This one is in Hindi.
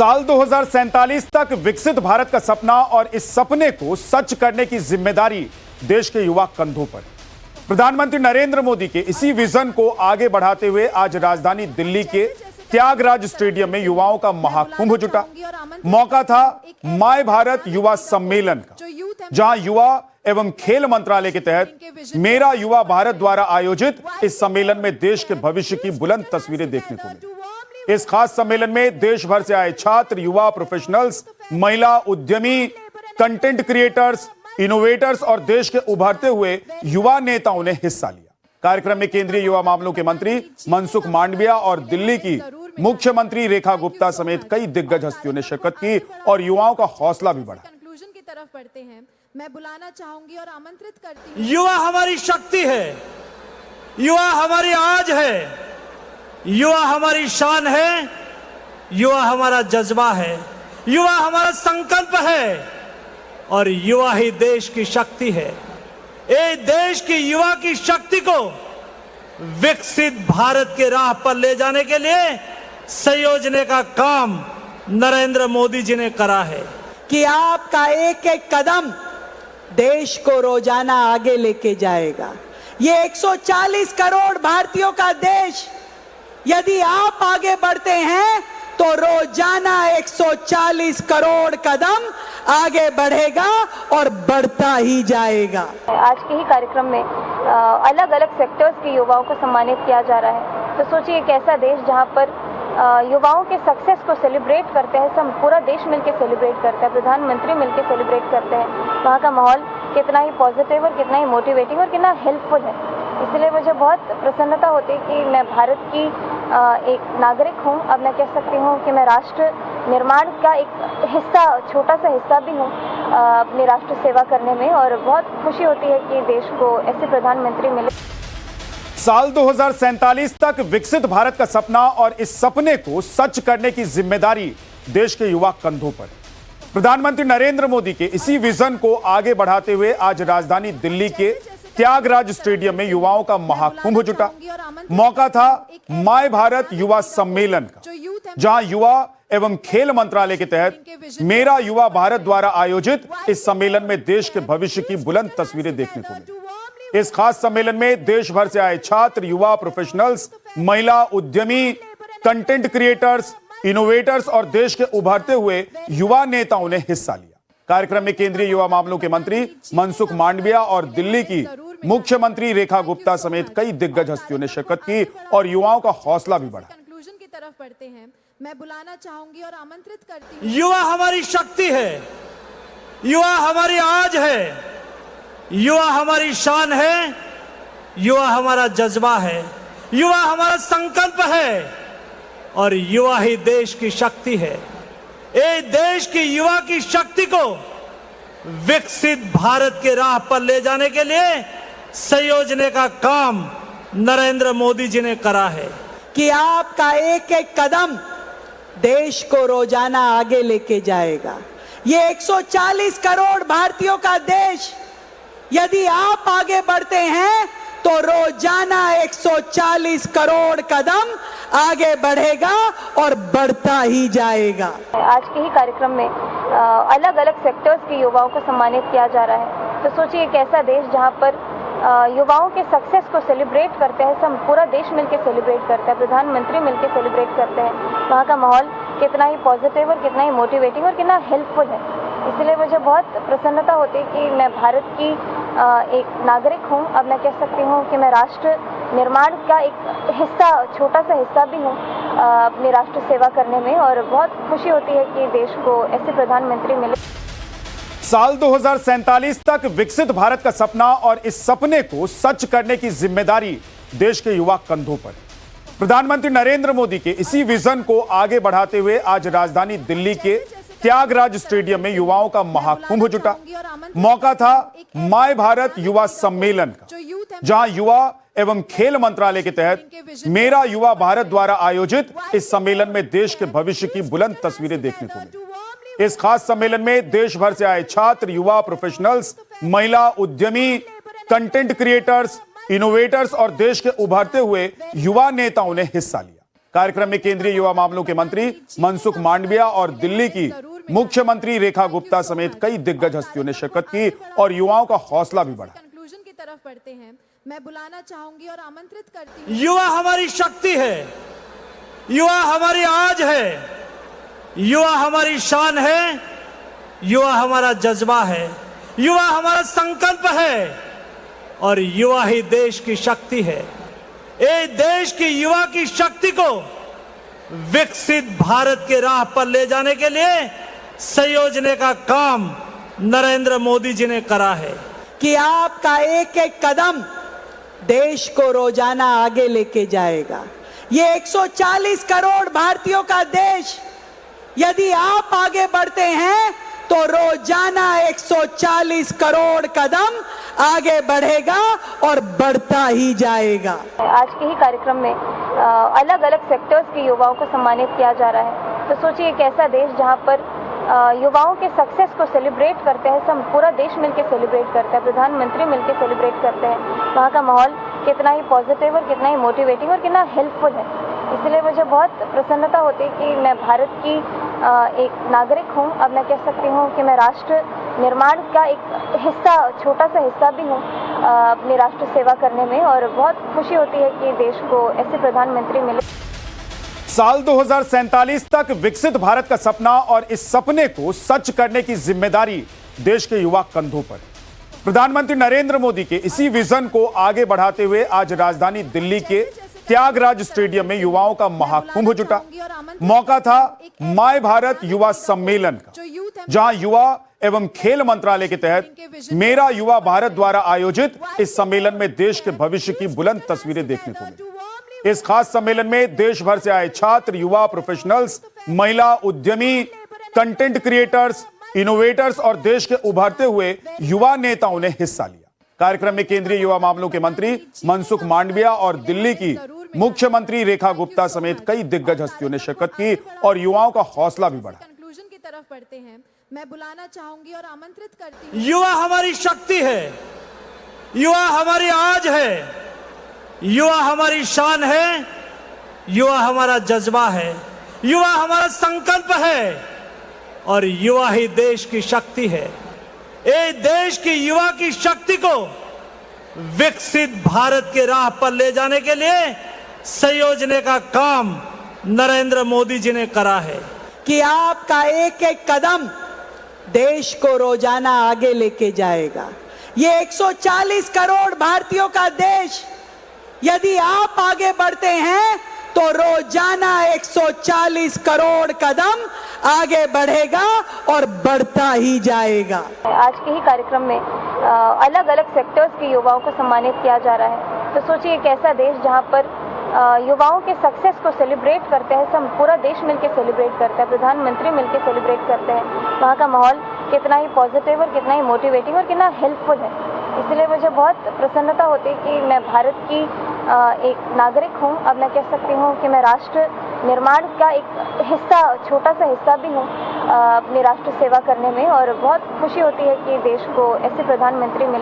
साल 2047 तक विकसित भारत का सपना और इस सपने को सच करने की जिम्मेदारी देश के युवा कंधों पर है। प्रधानमंत्री नरेंद्र मोदी के इसी विजन को आगे बढ़ाते हुए आज राजधानी दिल्ली के त्यागराज स्टेडियम में युवाओं का महाकुंभ जुटा। मौका था माय भारत युवा सम्मेलन का, जहां युवा एवं खेल मंत्रालय के तहत मेरा युवा भारत द्वारा आयोजित इस सम्मेलन में देश के भविष्य की बुलंद तस्वीरें देखने को मिली। इस खास सम्मेलन में देश भर से आए छात्र, युवा, प्रोफेशनल्स, महिला उद्यमी, कंटेंट क्रिएटर्स, इनोवेटर्स और देश के उभरते हुए युवा नेताओं ने हिस्सा लिया। कार्यक्रम में केंद्रीय युवा मामलों के मंत्री मनसुख मांडविया और दिल्ली की मुख्यमंत्री रेखा गुप्ता समेत कई दिग्गज हस्तियों ने शिरकत की और युवाओं का हौसला भी बढ़ा। कंक्लूजन की तरफ बढ़ते हैं। मैं बुलाना चाहूंगी और आमंत्रित करती हूं। युवा हमारी शक्ति है, युवा हमारी आज है, युवा हमारी शान है, युवा हमारा जज्बा है, युवा हमारा संकल्प है और युवा ही देश की शक्ति है। ये देश की युवा की शक्ति को विकसित भारत के राह पर ले जाने के लिए संयोजने का काम नरेंद्र मोदी जी ने करा है कि आपका एक एक कदम देश को रोजाना आगे लेके जाएगा। ये 140 करोड़ भारतीयों का देश, यदि आप आगे बढ़ते हैं तो रोजाना 140 करोड़ कदम आगे बढ़ेगा और बढ़ता ही जाएगा। आज के ही कार्यक्रम में अलग अलग सेक्टर्स के युवाओं को सम्मानित किया जा रहा है। तो सोचिए एक ऐसा देश जहां पर युवाओं के सक्सेस को सेलिब्रेट करते हैं, सब पूरा देश मिलकर सेलिब्रेट करता है, प्रधानमंत्री मिलकर सेलिब्रेट करते हैं। वहाँ का माहौल कितना ही पॉजिटिव और कितना ही मोटिवेटिंग और कितना हेल्पफुल है। इसलिए मुझे बहुत प्रसन्नता होती है कि मैं भारत की एक नागरिक हूँ। अब मैं कह सकती हूँ कि मैं राष्ट्र निर्माण का एक हिस्सा, छोटा सा हिस्सा भी हूँ अपनी राष्ट्र सेवा करने में, और बहुत खुशी होती है कि देश को ऐसे प्रधानमंत्री मिले। साल 2047 तक विकसित भारत का सपना और इस सपने को सच करने की जिम्मेदारी देश के युवा कंधों पर है। प्रधानमंत्री नरेंद्र मोदी के इसी विजन को आगे बढ़ाते हुए आज राजधानी दिल्ली के त्यागराज स्टेडियम में युवाओं का महाकुंभ जुटा। मौका था माय भारत युवा सम्मेलन का, जहां युवा एवं खेल मंत्रालय के तहत मेरा युवा भारत द्वारा आयोजित इस सम्मेलन में देश के भविष्य की बुलंद तस्वीरें देखने को मिली। इस खास सम्मेलन में देश भर से आए छात्र, युवा, प्रोफेशनल्स, महिला उद्यमी, कंटेंट क्रिएटर्स, इनोवेटर्स और देश के उभरते हुए युवा नेताओं ने हिस्सा लिया। कार्यक्रम में केंद्रीय युवा मामलों के मंत्री मनसुख मांडविया और दिल्ली की मुख्यमंत्री रेखा गुप्ता समेत कई दिग्गज हस्तियों ने शिरकत की और युवाओं का हौसला भी बढ़ा। कंक्लूजन की तरफ बढ़ते हैं। मैं बुलाना चाहूंगी और आमंत्रित करती हूं। युवा हमारी शक्ति है, युवा हमारी आज है, युवा हमारी शान है, युवा हमारा जज्बा है, युवा हमारा संकल्प है और युवा ही देश की शक्ति है। ये देश की युवा की शक्ति को विकसित भारत के राह पर ले जाने के लिए संयोजने का काम नरेंद्र मोदी जी ने करा है कि आपका एक एक कदम देश को रोजाना आगे लेके जाएगा। ये 140 करोड़ भारतीयों का देश, यदि आप आगे बढ़ते हैं तो रोजाना 140 करोड़ कदम आगे बढ़ेगा और बढ़ता ही जाएगा। आज के ही कार्यक्रम में अलग अलग सेक्टर्स के युवाओं को सम्मानित किया जा रहा है। तो सोचिए एक ऐसा देश जहां पर युवाओं के सक्सेस को सेलिब्रेट करते हैं, सब पूरा देश मिलकर सेलिब्रेट करता है, प्रधानमंत्री मिलकर सेलिब्रेट करते हैं। वहाँ का माहौल कितना ही पॉजिटिव और कितना ही मोटिवेटिंग और कितना हेल्पफुल है। इसलिए मुझे बहुत प्रसन्नता होती है कि मैं भारत की एक नागरिक हूँ। अब मैं कह सकती हूँ कि मैं राष्ट्र निर्माण का एक हिस्सा, छोटा सा हिस्सा भी हूँ अपनी राष्ट्र सेवा करने में, और बहुत खुशी होती है कि देश को ऐसे प्रधानमंत्री मिले। साल 2047 तक विकसित भारत का सपना और इस सपने को सच करने की जिम्मेदारी देश के युवा कंधों पर है। प्रधानमंत्री नरेंद्र मोदी के इसी विजन को आगे बढ़ाते हुए आज राजधानी दिल्ली के त्यागराज स्टेडियम में युवाओं का महाकुंभ जुटा। मौका था माय भारत युवा सम्मेलन का, जहां युवा एवं खेल मंत्रालय के तहत मेरा युवा भारत द्वारा आयोजित इस सम्मेलन में देश के भविष्य की बुलंद तस्वीरें देखने को मिली। इस खास सम्मेलन में देश भर से आए छात्र, युवा, प्रोफेशनल्स, महिला उद्यमी, कंटेंट क्रिएटर्स, इनोवेटर्स और देश के उभरते हुए युवा नेताओं ने हिस्सा लिया। कार्यक्रम में केंद्रीय युवा मामलों के मंत्री मनसुख मांडविया और दिल्ली की मुख्यमंत्री रेखा गुप्ता समेत कई दिग्गज हस्तियों ने शिरकत की और युवाओं का हौसला भी बढ़ा। कंक्लूजन की तरफ बढ़ते हैं। मैं बुलाना चाहूंगी और आमंत्रित करती हूं। युवा हमारी शक्ति है, युवा हमारी आज है, युवा हमारी शान है, युवा हमारा जज्बा है, युवा हमारा संकल्प है और युवा ही देश की शक्ति है। ये देश की युवा की शक्ति को विकसित भारत के राह पर ले जाने के लिए संयोजने का काम नरेंद्र मोदी जी ने करा है कि आपका एक एक कदम देश को रोजाना आगे लेके जाएगा। ये 140 करोड़ भारतीयों का देश, यदि आप आगे बढ़ते हैं तो रोजाना 140 करोड़ कदम आगे बढ़ेगा और बढ़ता ही जाएगा। आज के ही कार्यक्रम में अलग अलग सेक्टर्स के युवाओं को सम्मानित किया जा रहा है। तो सोचिए एक ऐसा देश जहां पर युवाओं के सक्सेस को सेलिब्रेट करते हैं, सब पूरा देश मिलकर सेलिब्रेट करता है, प्रधानमंत्री मिलकर सेलिब्रेट करते हैं। वहाँ का माहौल कितना ही पॉजिटिव और कितना ही मोटिवेटिंग और कितना हेल्पफुल है। इसलिए मुझे बहुत प्रसन्नता होती है कि मैं भारत की एक नागरिक हूँ। अब मैं कह सकती हूँ कि मैं राष्ट्र निर्माण का एक हिस्सा, छोटा सा हिस्सा भी हूँ अपनी राष्ट्र सेवा करने में, और बहुत खुशी होती है कि देश को ऐसे प्रधानमंत्री मिले। साल 2047 तक विकसित भारत का सपना और इस सपने को सच करने की जिम्मेदारी देश के युवा कंधों पर। प्रधानमंत्री नरेंद्र मोदी के इसी विजन को आगे बढ़ाते हुए आज राजधानी दिल्ली के त्यागराज स्टेडियम में युवाओं का महाकुंभ जुटा। मौका था माय भारत युवा सम्मेलन का, जहां युवा एवं खेल मंत्रालय के तहत मेरा युवा भारत द्वारा आयोजित इस सम्मेलन में देश के भविष्य की बुलंद तस्वीरें देखने को मिली। इस खास सम्मेलन में देश भर से आए छात्र, युवा, प्रोफेशनल्स, महिला उद्यमी, कंटेंट क्रिएटर्स, इनोवेटर्स और देश के उभरते हुए युवा नेताओं ने हिस्सा लिया। कार्यक्रम में केंद्रीय युवा मामलों के मंत्री मनसुख मांडविया और दिल्ली की मुख्यमंत्री रेखा गुप्ता समेत कई दिग्गज हस्तियों ने शिरकत की और युवाओं का हौसला भी बढ़ा। कंक्लूजन की तरफ बढ़ते हैं। मैं बुलाना चाहूंगी और आमंत्रित करती हूं। युवा हमारी शक्ति है, युवा हमारी आज है, युवा हमारी शान है, युवा हमारा जज्बा है, युवा हमारा संकल्प है और युवा ही देश की शक्ति है। ये देश की युवा की शक्ति को विकसित भारत के राह पर ले जाने के लिए संयोजने का काम नरेंद्र मोदी जी ने करा है कि आपका एक एक कदम देश को रोजाना आगे लेके जाएगा। ये 140 करोड़ भारतीयों का देश, यदि आप आगे बढ़ते हैं तो रोजाना 140 करोड़ कदम आगे बढ़ेगा और बढ़ता ही जाएगा। आज के ही कार्यक्रम में अलग अलग सेक्टर्स के युवाओं को सम्मानित किया जा रहा है। तो सोचिए एक ऐसा देश जहां पर युवाओं के सक्सेस को सेलिब्रेट करते हैं, सब पूरा देश मिलकर सेलिब्रेट करता है, प्रधानमंत्री मिलकर सेलिब्रेट करते हैं। वहाँ का माहौल कितना ही पॉजिटिव और कितना ही मोटिवेटिंग और कितना हेल्पफुल है। इसलिए मुझे बहुत प्रसन्नता होती है कि मैं भारत की एक नागरिक हूँ। अब मैं कह सकती हूँ कि मैं राष्ट्र निर्माण का एक हिस्सा, छोटा सा हिस्सा भी हूँ अपनी राष्ट्र सेवा करने में, और बहुत खुशी होती है कि देश को ऐसे प्रधानमंत्री मिले।